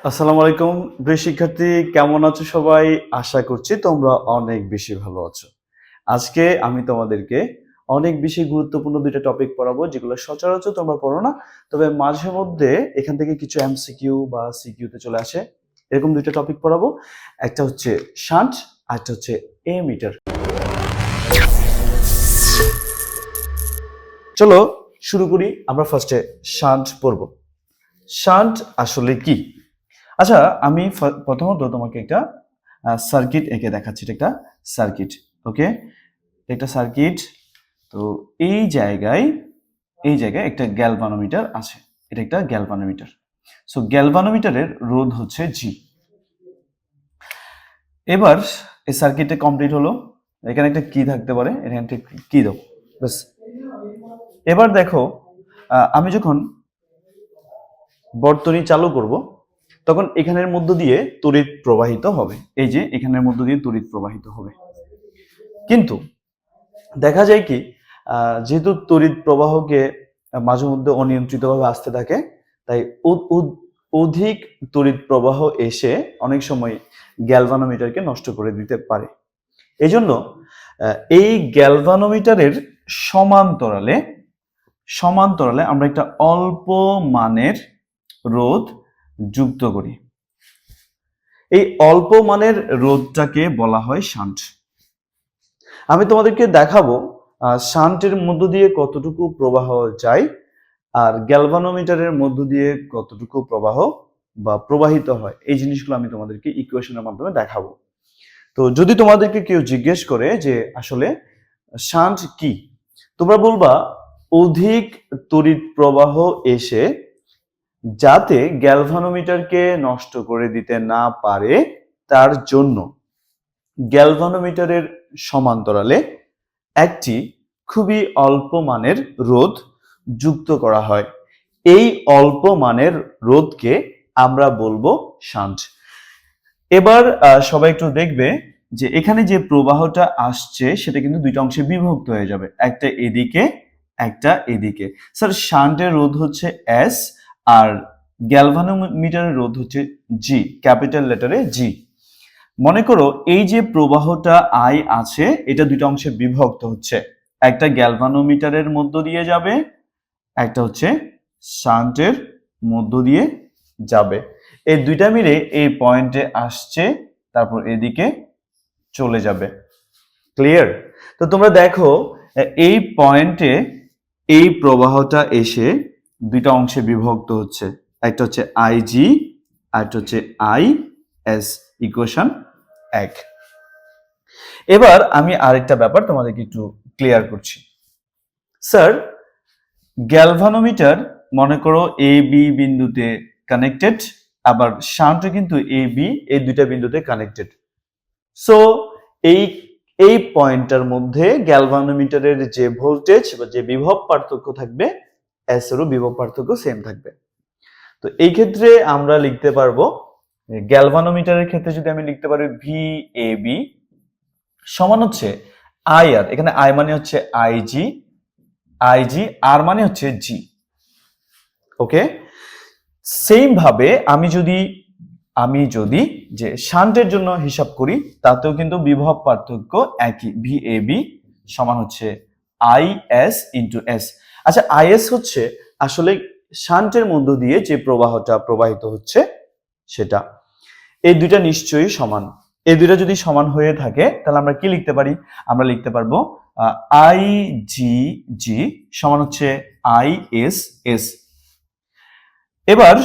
আসসালামু আলাইকুম প্রিয় শিক্ষার্থী, কেমন আছো সবাই? আশা করছি তোমরা অনেক বেশি ভালো আছো। আজকে আমি তোমাদেরকে অনেক বেশি গুরুত্বপূর্ণ দুইটা টপিক পড়াবো, যেগুলো সচরাচর তোমরা পড়ো না, তবে মাঝে মধ্যে এখান থেকে কিছু এমসিকিউ বা সিকিউ তে চলে আসে। এরকম দুইটা টপিক পড়াবো। একটা হচ্ছে শান্ট, আর একটা হচ্ছে এমিটার। চলো শুরু করি। আমরা ফার্স্টে শান্ট পড়বো। শান্ট আসলে কি? আচ্ছা, আমি প্রথমত তোমাকে একটা সার্কিট এঁকে দেখাচ্ছি। এটা একটা সার্কিট। ওকে, একটা সার্কিট। তো এই জায়গায় একটা গ্যালভানোমিটার আছে। এটা একটা গ্যালভানোমিটার। সো গ্যালভানোমিটারের রোধ হচ্ছে জি। এবার এই সার্কিটটা কমপ্লিট হলো। এখানে একটা কি থাকতে পারে, এখানে একটা কি দাও ব্যাস। এবার দেখো, আমি যখন বর্তনী চালু করব, তখন এখানের মধ্য দিয়ে তড়িৎ প্রবাহিত হবে। এই যে এখানের মধ্য দিয়ে তড়িৎ প্রবাহিত হবে। কিন্তু দেখা যায় কি, যেহেতু তড়িৎ প্রবাহকে মাঝে মধ্যে অনিয়ন্ত্রিতভাবে আসতে থাকে, তাই অধিক তড়িৎ প্রবাহ এসে অনেক সময় গ্যালভানোমিটারকে নষ্ট করে দিতে পারে। এজন্য এই গ্যালভানোমিটারের সমান্তরালে আমরা একটা অল্প মানের রোধ যুক্ত করি। এই অল্প মানের রোধটাকে বলা হয় শান্ট। আমি তোমাদেরকে দেখাবো শান্টের মধ্য দিয়ে কতটুকু প্রবাহ যায় আর গ্যালভানোমিটারের মধ্য দিয়ে কতটুকু প্রবাহ বা প্রবাহিত হয়। এই জিনিসগুলো আমি তোমাদেরকে ইকুয়েশনের মাধ্যমে দেখাবো। তো যদি তোমাদেরকে কেউ জিজ্ঞেস করে যে আসলে শান্ট কি, তোমরা বলবা অধিক তড়িৎ প্রবাহ এসে যাতে গ্যালভানোমিটারকে নষ্ট করে দিতে না পারে, তার জন্য গ্যালভানোমিটারের সমান্তরালে একটি খুবই অল্প মানের রোধ যুক্ত করা হয়। এই অল্প মানের রোধকে আমরা বলবো শান্ট। এবার সবাই একটু দেখবে যে এখানে যে প্রবাহটা আসছে সেটা কিন্তু দুইটা অংশে বিভক্ত হয়ে যাবে, একটা এদিকে একটা এদিকে। স্যার, শান্টের রোধ হচ্ছে এস আর গ্যালভানোমিটারের রোধ হচ্ছে জি, ক্যাপিটাল লেটারে জি। মনে করো এই যে প্রবাহটা আই আছে, এটা দুইটা অংশে বিভক্ত হচ্ছে, একটা গ্যালভানোমিটারের মধ্য দিয়ে যাবে, একটা হচ্ছে শান্টের মধ্য দিয়ে যাবে। এই দুইটা মিলে এই পয়েন্টে আসছে, তারপর এদিকে চলে যাবে। ক্লিয়ার? তো তোমরা দেখো, এই পয়েন্টে এই প্রবাহটা এসে দুইটা অংশে বিভক্ত হচ্ছে, একটা হচ্ছে আইজি আর একটা হচ্ছে আই এস। ইকুয়েশন 1। এবার আমি আরেকটা ব্যাপার তোমাদেরকে একটু ক্লিয়ার করছি। স্যার, গ্যালভানোমিটার মনে করো এ বি বিন্দুতে কানেক্টেড, আবার শান্টও কিন্তু এ বি এই দুইটা বিন্দুতে কানেক্টেড। সো এই পয়েন্টটার মধ্যে গ্যালভানোমিটারের যে ভোল্টেজ বা যে বিভব পার্থক্য থাকবে, এস এরও বিভব পার্থক্য সেম থাকবে। তো এই ক্ষেত্রে আমরা লিখতে পারবো, গ্যালভানোমিটারের ক্ষেত্রে যদি আমি লিখতে পারি ভি এ বি সমান হচ্ছে আই আর, এখানে আই মানে হচ্ছে আইজি আর মানে হচ্ছে জি। ওকে, সেম ভাবে আমি যদি যে শান্টের জন্য হিসাব করি, তাতেও কিন্তু বিভব পার্থক্য একই, ভি এ বি সমান হচ্ছে আই এস ইন্টু এস। আচ্ছা, আইএস হচ্ছে আসলে শান্টের মধ্য দিয়ে যে প্রবাহটা প্রবাহিত হচ্ছে সেটা। এই দুইটা নিশ্চয়ই সমান। এই দুইটা যদি সমান হয়ে থাকে তাহলে আমরা কি লিখতে পারি? আমরা লিখতে পারবো আই জি জি সমান হচ্ছে আই এস এস। এবার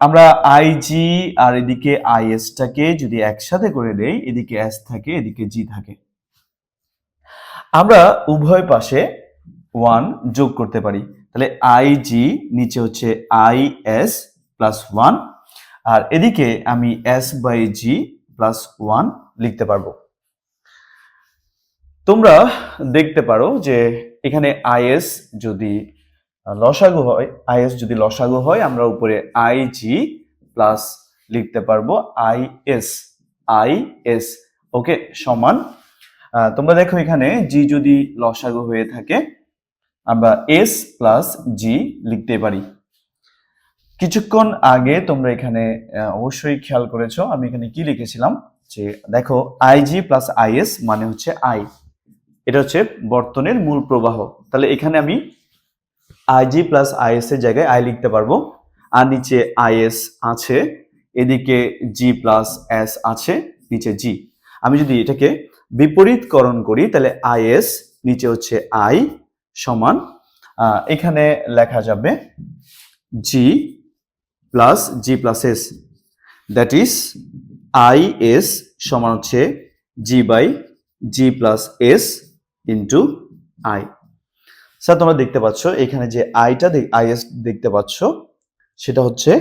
আমরা আইজি আর এদিকে আইএস টাকে যদি একসাথে করে দেই, এদিকে এস থাকে এদিকে জি থাকে, আমরা উভয় পাশে 1 যোগ করতে পারি। তাহলে আইজি নিচে হচ্ছে আই এস প্লাস 1, আর এদিকে আমি এস বাই জি প্লাস 1 লিখতে পারবো। তোমরা দেখতে পারো যে এখানে আইএস যদি লসাগু হয় আমরা উপরে আইজি প্লাস লিখতে পারবো আইএস। ওকে, সমান। তোমরা দেখো এখানে জি যদি লসাগু হয়ে থাকে আমরা এস প্লাস জি লিখতে পারি। কিছুক্ষণ আগে তোমরা এখানে অবশ্যই খেয়াল করেছো আমি এখানে কি লিখেছিলাম, যে দেখো আইজি প্লাস আইএস মানে হচ্ছে আই, এটা হচ্ছে বর্তনীর মূল প্রবাহ। তাহলে এখানে আমি আইজি প্লাস আইএস এর জায়গায় আই লিখতে পারবো, আর নিচে আইএস আছে, এদিকে জি প্লাস এস আছে, নিচে জি। আমি যদি এটাকে বিপরীতকরণ করি তাহলে আইএস নিচে হচ্ছে আই সমান এখানে লেখা যাবে G plus G plus S, that is I S সমান হচ্ছে G by G plus S into I. Sir তোমরা দেখতে পাচ্ছ এখানে যে আইটা আইএস দেখতে পাচ্ছ সেটা হচ্ছে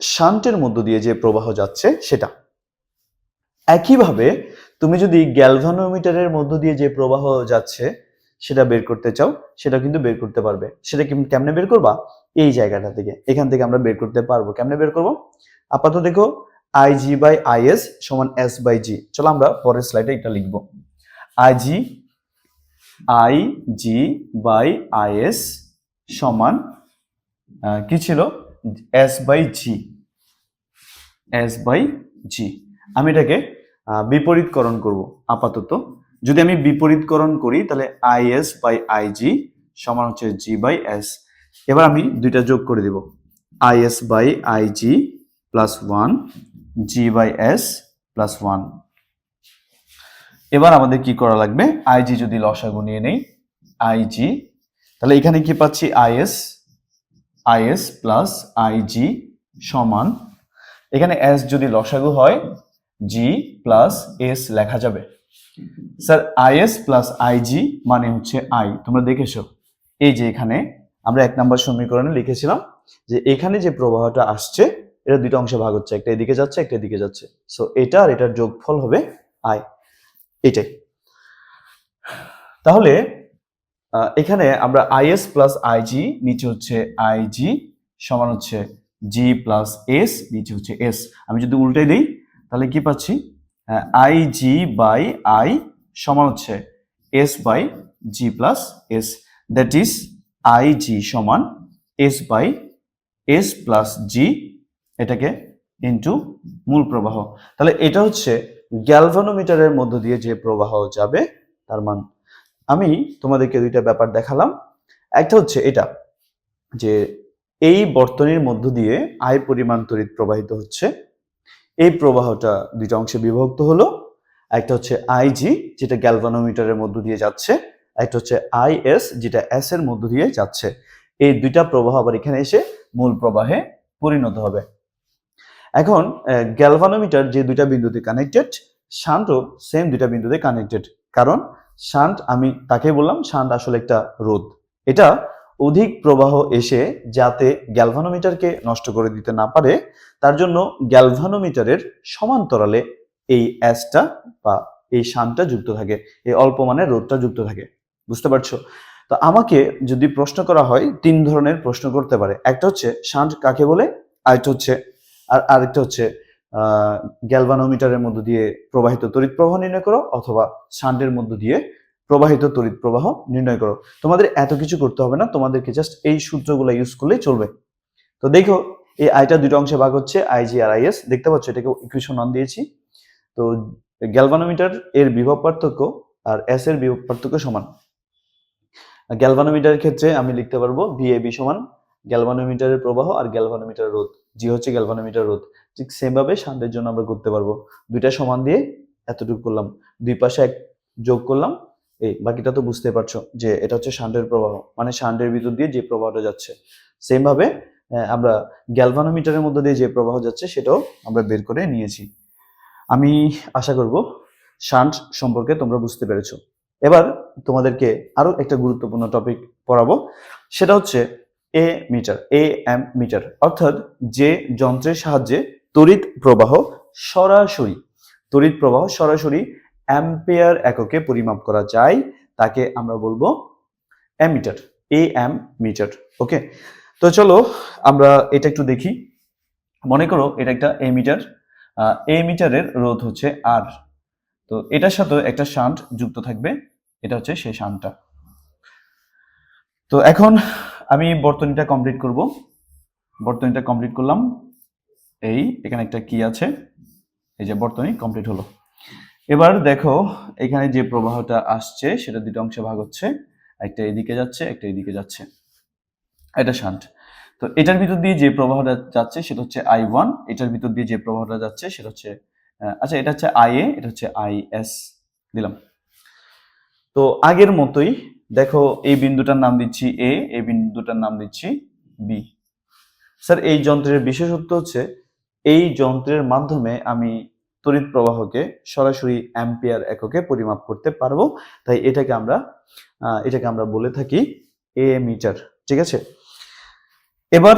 শান্টের মধ্য দিয়ে যে প্রবাহ যাচ্ছে সেটা। একইভাবে তুমি যদি গ্যালভানোমিটারের মধ্য দিয়ে যে প্রবাহ যাচ্ছে সেটা বের করতে চাও, সেটা কিন্তু বের করতে পারবে। সেটা কেমনে বের করবা? এই জায়গাটা থেকে, এখান থেকে আমরা বের করতে পারবো। কেমনে বের করবো? আপাতত দেখো আইজি বাই আইএস সমান এস বাই জি। চলো আমরা পরের স্লাইডে এটা লিখবো। আইজি আইজি বাই আইএস সমান কি ছিল? S by G, S by G. আমি এটাকে বিপরীতকরণ করব আপাতত। যদি আমি বিপরীতকরণ করি তাহলে আইএস বাই আইজি সমান হচ্ছে জি বাই এস। এবার আমি দুইটা যোগ করে দিব, IS by IG plus one, G by S plus one. এবার আমাদের কি করা লাগবে? আইজি যদি লসাগু নিয়ে নেই, আইজি, তাহলে এখানে কি পাচ্ছি? আইএস, আইএস প্লাস আইজি সমান, এখানে এস যদি লসাগু হয় জি প্লাস এস লেখা যাবে। স্যার আইএস প্লাস আইজি মানে হচ্ছে আই, তোমরা দেখেছো এই যে এখানে আমরা 1 নম্বর সমীকরণে লিখেছিলাম যে এখানে যে প্রবাহটা আসছে এটা দুটো অংশে ভাগ হচ্ছে, একটা এদিকে যাচ্ছে একটা এদিকে যাচ্ছে, সো এটা আর এটার যোগফল হবে আই, এটাই। তাহলে এখানে আমরা আইএস প্লাস আইজি, নিচে হচ্ছে আইজি সমান হচ্ছে জি প্লাস এস, নিচে হচ্ছে এস। আমি যদি উল্টে দিই তাহলে কি পাচ্ছি? আইজি বাই আই সমান হচ্ছে S by G plus S, that is IG সমান S by S plus G, এটাকে ইন্টু মূল প্রবাহ। তাহলে এটা হচ্ছে গ্যালভানোমিটারের মধ্য দিয়ে যে প্রবাহ যাবে তার মান। আমি তোমাদেরকে দুইটা ব্যাপার দেখালাম। একটা হচ্ছে এটা যে এই বর্তনীর মধ্য দিয়ে আই পরিমাণ তড়িৎ প্রবাহিত হচ্ছে, এই প্রবাহটা দুইটা অংশে বিভক্ত হলো। একটা হচ্ছে আইজি যেটা গ্যালভানোমিটারের মধ্য দিয়ে যাচ্ছে, একটা হচ্ছে আইএস যেটা এস এর মধ্য দিয়ে যাচ্ছে। এই দুইটা প্রবাহ আবার এখানে এসে মূল প্রবাহে পরিণত হবে। এখন গ্যালভানোমিটার যে দুইটা বিন্দুতে কানেক্টেড, শান্টও সেম দুইটা বিন্দুতে কানেক্টেড। কারণ শান্ট, আমি তাকে বললাম শান্ট আসলে একটা রোধ, এটা অধিক প্রবাহ এসে যাতে গ্যালভানোমিটারকে নষ্ট করে দিতে না পারে তার জন্য গ্যালভানোমিটারের সমান্তরালে এই অ্যাসটা বা এই শান্টটা যুক্ত থাকে, এই অল্প মানের রোধটা যুক্ত থাকে। বুঝতে পারছো? তো আমাকে যদি প্রশ্ন করা হয় 3 ধরনের প্রশ্ন করতে পারে। একটা হচ্ছে শান্ট কাকে বলে, আরেকটা হচ্ছে আরেকটা হচ্ছে গ্যালভানোমিটারের মধ্য দিয়ে প্রবাহিত তড়িৎ প্রবাহ নির্ণয় করো, অথবা শান্টের মধ্য দিয়ে প্রবাহিত তড়িৎ প্রবাহ নির্ণয় করো। তোমাদের এত কিছু করতে হবে না, তোমাদেরকে জাস্ট এই সূত্রগুলো ইউজ করলেই চলবে। তো দেখো এই আইটা দুটো অংশে ভাগ হচ্ছে, আইজি আর আইএস। দেখতে পাচ্ছ এটাকে ইকুয়েশন 1 দিয়েছি। তো গ্যালভানোমিটার এর বিভব পার্থক্য আর এস এর বিভব পার্থক্য সমান। গ্যালভানোমিটারের ক্ষেত্রে আমি লিখতে পারবো ভিএবি সমান গ্যালভানোমিটারের প্রবাহ আর গ্যালভানোমিটারের রোধ, জি হচ্ছে গ্যালভানোমিটার রোধ। ঠিক সেম ভাবে শান্টের জন্য আমরা করতে পারবো, দুইটা সমান দিয়ে এতটুকু করলাম, দুই পাশে এক যোগ করলাম, এই বাকিটা তো বুঝতে পারছো যে এটা হচ্ছে শান্টের প্রবাহ, মানে শান্টের ভিতর দিয়ে যে প্রবাহটা যাচ্ছে। সেম ভাবে আমরা গ্যালভানোমিটারের মধ্যে দিয়ে যে প্রবাহ যাচ্ছে সেটাও আমরা বের করে নিয়েছি। আমি আশা করব শান্ট সম্পর্কে তোমরা বুঝতে পেরেছো। এবার তোমাদেরকে আরো একটা গুরুত্বপূর্ণ টপিক পড়াবো, সেটা হচ্ছে এ মিটার, এ এম মিটার, অর্থাৎ যে যন্ত্রের সাহায্যে তড়িৎ প্রবাহ সরাসরি অ্যাম্পিয়ার এককে পরিমাপ করা যায় তাকে আমরা বলবো অ্যামিটার, এ এম মিটার। ওকে, তো চলো আমরা এটা একটু দেখি। মনে করো এটা একটা এমিটার, এমিটারের রোধ হচ্ছে আর, তো এটার সাথে একটা শান্ট যুক্ত থাকবে, এটা হচ্ছে সেই শান্টটা। তো এখন আমি বর্তনীটা কমপ্লিট করব। বর্তনীটা কমপ্লিট করলাম। এখানে একটা কি আছে, এই যে বর্তনী কমপ্লিট হলো। এবার দেখো এখানে যে প্রবাহটা আসছে সেটা দুটো অংশে ভাগ হচ্ছে, একটা এদিকে যাচ্ছে, একটা এদিকে যাচ্ছে, এটা শান্ট। তো এটার ভিতর দিয়ে যে প্রবাহটা যাচ্ছে সেটা হচ্ছে I1, এটার ভিতর দিয়ে যে প্রবাহটা যাচ্ছে সেটা হচ্ছে আচ্ছা এটা হচ্ছে IA, এটা হচ্ছে IS দিলাম। তো আগের মতোই দেখো এই বিন্দুটার নাম দিচ্ছি A, এই বিন্দুটার নাম দিচ্ছি B। স্যার এই যন্ত্রের বিশেষত্ব হচ্ছে এই যন্ত্রের মাধ্যমে আমি তড়িৎ প্রবাহকে সরাসরি অ্যাম্পিয়ার এককে পরিমাপ করতে পারবো, তাই এটাকে আমরা বলে থাকি এ মিটার। ঠিক আছে, এবার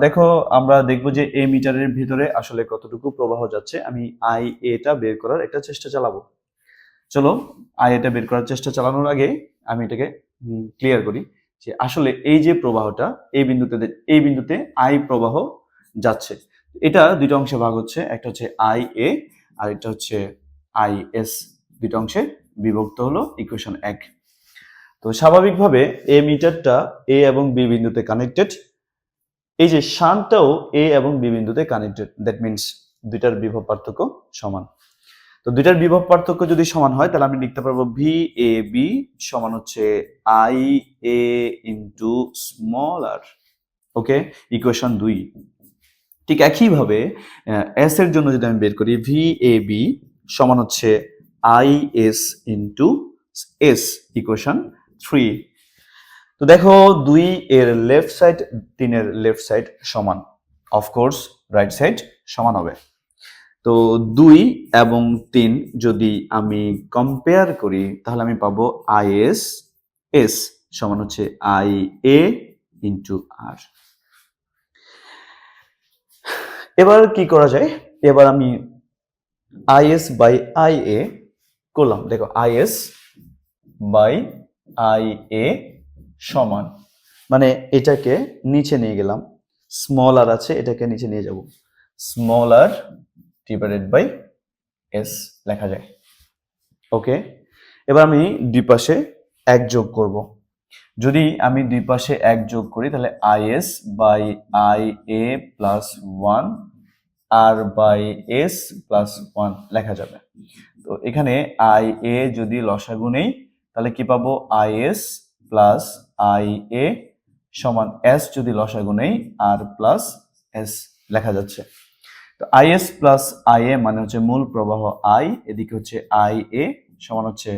দেখো আমরা দেখবো যে এ মিটারের ভিতরে আসলে কতটুকু প্রবাহ যাচ্ছে। আমি IA বের করার একটা চেষ্টা চালাবো। চলো IA বের করার চেষ্টা চালানোর আগে আমি এটাকে ক্লিয়ার করি যে আসলে এই যে প্রবাহটা এই বিন্দুতে I প্রবাহ যাচ্ছে, এটা দুটো অংশে ভাগ হচ্ছে, একটা হচ্ছে IA আর এটা হচ্ছে IS, দুটো অংশে বিভক্ত হলো ইকুয়েশন 1। তো স্বাভাবিকভাবে এ মিটারটা A এবং B বিন্দুতে কানেক্টেড, এই যে শান্টটাও A এবং B বিন্দুতে কানেক্টেড, দ্যাট মিনস দুইটার বিভব পার্থক্য সমান। তো দুইটার বিভব পার্থক্য যদি সমান হয় তাহলে আমি লিখতে পারবো VAB সমান হচ্ছে IA ইন্টু স্মল আর। ওকে, ইকুয়েশন 2। ঠিক একইভাবে এস এর জন্য যদি আমি বের করি VAB সমান হচ্ছে IS ইন্টু এস, ইকুয়েশন 3। তো দেখো 2 এর লেফট সাইড 3 এর লেফট সাইড সমান, অফকোর্স রাইট সাইড সমান হবে। তো 2 এবং 3 যদি আমি কম্পেয়ার করি তাহলে আমি পাবো IS সমান হচ্ছে IA ইন্টু আর। এবার কি করা যায়, এবার আমি IS বাই IA করলাম। দেখো IS বাই IA সমান, মানে এটাকে নিচে নিয়ে গেলাম, স্মল আর আছে এটাকে নিচে নিয়ে যাব, small R divided by S লেখা যায়। ওকে, এবার আমি দুই পাশে 1 যোগ করব। যদি আমি দুই পাশে 1 যোগ করি তাহলে IS by IA plus 1 R by S plus 1 লেখা যাবে। তো এখানে IA যদি লসাগু নেই তাহলে কি পাবো, IS প্লাস IA সমান S যদি লসাগু নেই আর প্লাস S লেখা যাচ্ছে। তো IS প্লাস IA মানে হচ্ছে মূল প্রবাহ I, এদিকে হচ্ছে IA সমান হচ্ছে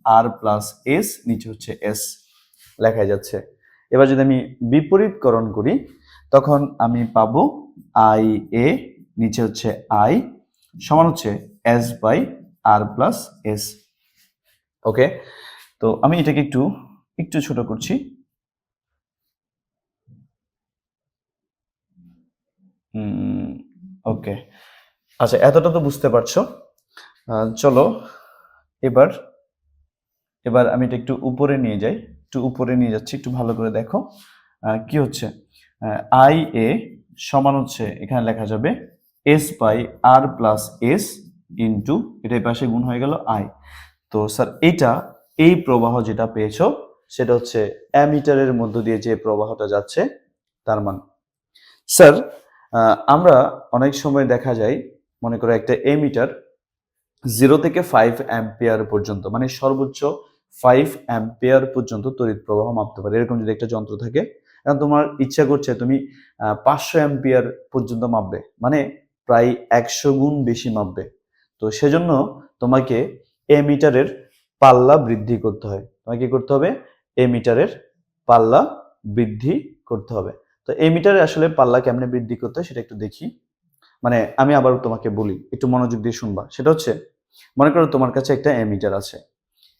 R প্লাস S, নিচে হচ্ছে S লেখা যাচ্ছে। এবার যদি আমি বিপরীতকরণ করি তখন আমি পাবো IA নিচে হচ্ছে I সমান হচ্ছে S by R plus S। Okay, তো আমি এটাকে একটু ছোট করছি। ওকে, আচ্ছা এতটা তো বুঝতে পারছো। চলো এবার আমি এটা একটু উপরে নিয়ে যাই, একটু ভালো করে দেখো কি হচ্ছে। IA সমান হচ্ছে এখানে লেখা যাবে S by R plus S into এটা এই পাশে গুণ হয়ে গেল I। তো স্যার এই প্রবাহ যেটা পেয়েছো সেটা হচ্ছে অ্যামিটারের মধ্য দিয়ে যে প্রবাহটা যাচ্ছে তার মান। স্যার আমরা অনেক সময় দেখা যায়, মনে করো একটা এমিটার 0 থেকে 5 অ্যাম্পিয়ার পর্যন্ত, মানে সর্বোচ্চ 5 অ্যাম্পিয়ার পর্যন্ত তড়িৎ প্রবাহ মাপতে পারে। এরকম যদি একটা যন্ত্র থাকে, এখন তোমার ইচ্ছা করছে তুমি 500 অ্যাম্পিয়ার পর্যন্ত মাপবে, মানে প্রায় 100 গুণ বেশি মাপবে। তো সেজন্য তোমাকে এমিটারের পাল্লা বৃদ্ধি করতে হয়। তোমাকে কি করতে হবে, এমিটারের পাল্লা বৃদ্ধি করতে হবে। তো এমিটারে আসলে পাল্লা কেমনে বৃদ্ধি করতে হয় সেটা একটু দেখি। মানে আমি আবার তোমাকে বলি, একটু মনোযোগ দিয়ে শুনবা। সেটা হচ্ছে, মনে করো তোমার কাছে একটা অ্যামিটার আছে,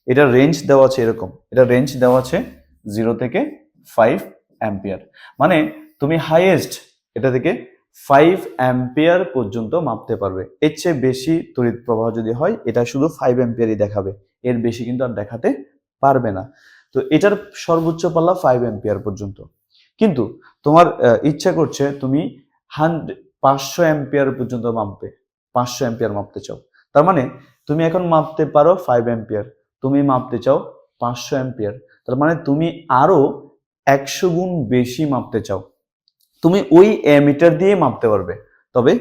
এটা রেঞ্জ দেওয়া আছে এরকম, এটা রেঞ্জ দেওয়া আছে 0 থেকে 5 অ্যাম্পিয়ার, মানে তুমি হাইয়েস্ট এটা থেকে 5 অ্যাম্পিয়ার পর্যন্ত মাপতে পারবে। এর চেয়ে বেশি তড়িৎ প্রবাহ যদি হয় এটা শুধু 5 অ্যাম্পিয়ারই দেখাবে, এর বেশি কিন্তু আর দেখাতে পারবে না। তো এটার সর্বোচ্চ পাল্লা 5 অ্যাম্পিয়ার পর্যন্ত। কিন্তু তোমার ইচ্ছা করছে তুমি 500 অ্যাম্পিয়ার পর্যন্ত মাপবে, 500 অ্যাম্পিয়ার মাপতে চাও, তার মানে তুমি এখন মাপতে পারো 5 অ্যাম্পিয়ার, তুমি মাপতে চাও 500 অ্যাম্পিয়ার, তার মানে তুমি আরো 100 গুণ বেশি মাপতে চাও। তুমি ওই অ্যামিটার দিয়ে মাপতে পারবে, তবে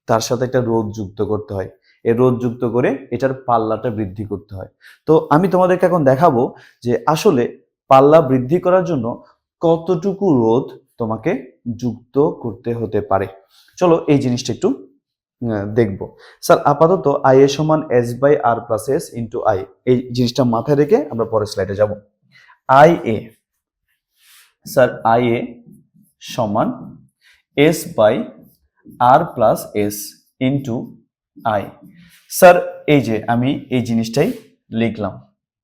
তার সাথে একটা রোধ যুক্ত করতে হয়। এই রোধ যুক্ত করে এটার পাল্লাটা বৃদ্ধি করতে হয়। তো আমি তোমাদেরকে এখন দেখাবো যে আসলে পাল্লা বৃদ্ধি করার জন্য কতটুকু রোধ তোমাকে যুক্ত করতে হতে পারে। চলো এই জিনিসটা একটু দেখবো। স্যার আপাতত আই এ সমান S by R plus S into I, এই জিনিসটা মাথায় রেখে আমরা পরের স্লাইডে যাব। I A, sir I A সমান S by R plus S into I. Sir এই যে আমি এই জিনিসটাই লিখলাম,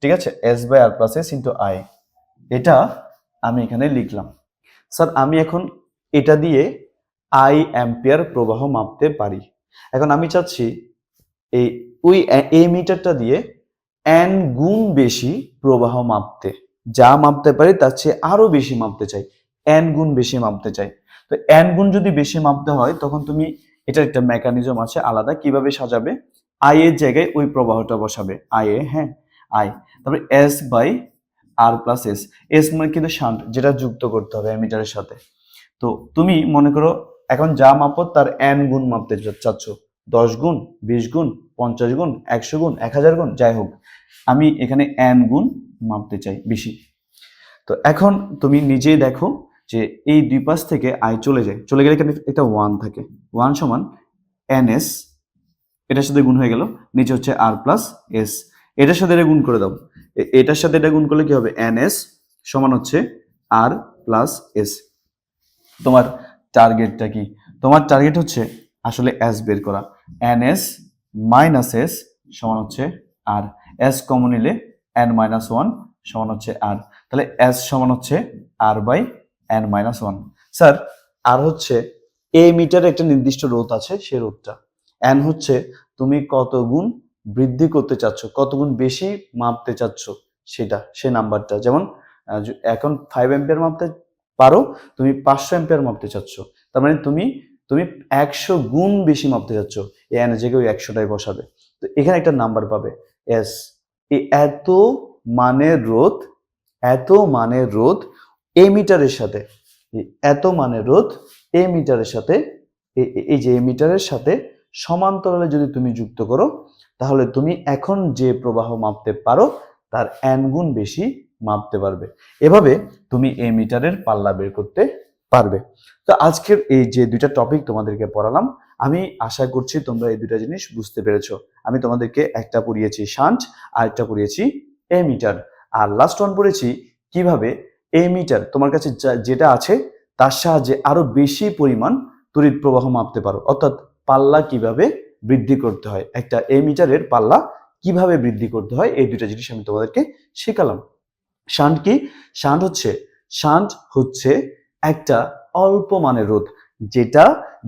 ঠিক আছে, S by R plus S into I, এটা আমি এখানে লিখলাম। স্যার আমি এখন এটা দিয়ে আই অ্যাম্পিয়ার প্রবাহ মাপতে পারি। এখন আমি চাচ্ছি এই এই মিটারটা দিয়ে n গুণ বেশি প্রবাহ মাপতে, যা মাপতে পারি তার চেয়ে আরো বেশি মাপতে চাই, n গুণ বেশি মাপতে চাই। তো n গুণ যদি বেশি মাপতে হয় তখন তুমি, এটা একটা মেকানিজম আছে আলাদা, কিভাবে সাজাবে, আই এর জায়গায় ওই প্রবাহটা বসাবে, আই এ, হ্যাঁ আই, তারপরে S by R plus S, S মানে কিন্তু শান্ট, যেটা যুক্ত করতে হবে অ্যামিটারের সাথে। তো তুমি মনে করো এখন যা মাপো তার n গুণ মাপতে চাচ্ছ, 10 গুণ, 20 গুণ, 50 গুণ, 100 গুণ, 1000 গুণ, যাই হোক আমি এখানে n গুণ মাপতে চাই বেশি। তো এখন তুমি নিজেই দেখো যে এই দুই পাশ থেকে আই চলে যায়, চলে গেলে এখানে একটা 1 থাকে, 1 সমান ns, এটার সাথে গুণ হয়ে গেল, নিচে হচ্ছে আর প্লাস এস, এটার সাথে এটা গুণ করে দাও, এটার সাথে এটা গুণ করলে কি হবে, ns সমান হচ্ছে আর প্লাস এস। তোমার টার্গেটটা কি? তোমার টার্গেট হচ্ছে আসলে এস বের করা, ns মাইনাস এস সমান হচ্ছে আর, এস কমন নিলে n মাইনাস ওয়ান সমান হচ্ছে আর, তাহলে এস সমান হচ্ছে R by n minus one. Sir R হচ্ছে এ মিটারে একটা নির্দিষ্ট রোধ আছে, সে রোধটা, n হচ্ছে তুমি কত গুণ বৃদ্ধি করতে চাচ্ছ, কত গুণ বেশি মাপতে চাচ্ছ, সেটা সে নাম্বারটা, যেমন এখন 5 অ্যাম্পিয়ার মাপতে পারো, তুমি 500 অ্যাম্পিয়ার মাপতে চাচ্ছ, তার মানে তুমি তুমি 100 গুণ বেশি মাপতে চাচ্ছ, এই এন জায়গায় ওই 100টাই বসাবে। তো এখানে একটা নাম্বার পাবে এস, এই এত মানের রোধ, এত মানের রোধ এ মিটারের সাথে, এত মানের রোধ এ মিটারের সাথে, এই যে এ মিটারের সাথে সমান্তরালে যদি তুমি যুক্ত করো, তাহলে তুমি এখন যে প্রবাহ মাপতে পারো তার n গুণ বেশি মাপতে পারবে। এভাবে তুমি এই মিটারের পাল্লা বের করতে পারবে। তো আজকের এই যে দুইটা টপিক তোমাদেরকে পড়ালাম, আমি আশা করছি তোমরা এই দুইটা জিনিস বুঝতে পেরেছো। আমি তোমাদেরকে একটা পড়িয়েছি শান্ট, আর একটা পড়িয়েছি এ মিটার, আর লাস্ট ওয়ান পড়েছি কিভাবে এ মিটার তোমার কাছে যেটা আছে তার সাহায্যে আরো বেশি পরিমাণ তড়িৎ প্রবাহ মাপতে পারো, অর্থাৎ পাল্লা কিভাবে বৃদ্ধি করতে হয়, একটা এ মিটারের পাল্লা কিভাবে বৃদ্ধি করতে হয়, এই দুইটা জিনিস আমি তোমাদেরকে শেখালাম। শান্ট কি? শান্ট হচ্ছে একটা অল্প মানের রোধ, যেটা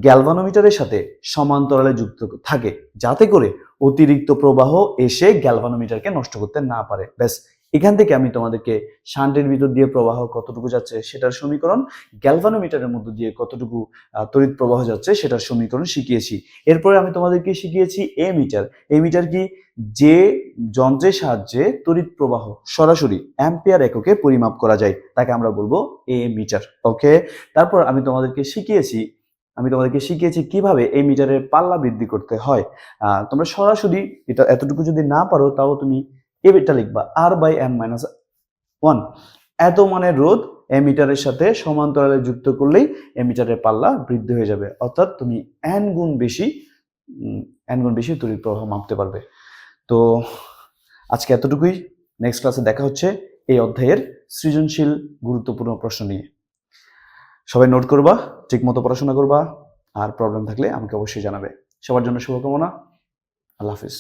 গ্যালভানোমিটারের সাথে সমান্তরালে যুক্ত থাকে, যাতে করে অতিরিক্ত প্রবাহ এসে গ্যালভানোমিটারকে নষ্ট করতে না পারে। ব্যাস, এখান থেকে আমি তোমাদেরকে শান্টের ভিতর দিয়ে প্রবাহ কতটুকু যাচ্ছে সেটার সমীকরণ, গ্যালভানোমিটারের মধ্য দিয়ে কতটুকু তড়িৎ প্রবাহ যাচ্ছে সেটার সমীকরণ শিখিয়েছি। এরপরে আমি তোমাদেরকে শিখিয়েছি এ মিটার। এ মিটার কি? যে যন্ত্রের সাহায্যে তড়িৎ প্রবাহ সরাসরি অ্যাম্পিয়ার এককে পরিমাপ করা যায় তাকে আমরা বলবো এ মিটার। ওকে, তারপর আমি তোমাদেরকে শিখিয়েছি কিভাবে এই মিটারের পাল্লা বৃদ্ধি করতে হয়। তোমরা সরাসরি এটা এতটুকু যদি না পারো তাও তুমি এটা লিখবা আর বাই n মাইনাস ওয়ান, এত মানের রোধ এমিটারের সাথে সমান্তরালে যুক্ত করলেই এমিটারের পাল্লা বৃদ্ধি হয়ে যাবে, অর্থাৎ তুমি n গুণ বেশি তড়িৎ প্রবাহ মাপতে পারবে। তো আজকে এতটুকুই, নেক্সট ক্লাসে দেখা হচ্ছে এই অধ্যায়ের সৃজনশীল গুরুত্বপূর্ণ প্রশ্ন নিয়ে। সবাই নোট করবা, ঠিক মতো পড়াশোনা করবা, আর প্রবলেম থাকলে আমাকে অবশ্যই জানাবে। সবার জন্য শুভকামনা, আল্লাহ হাফিজ।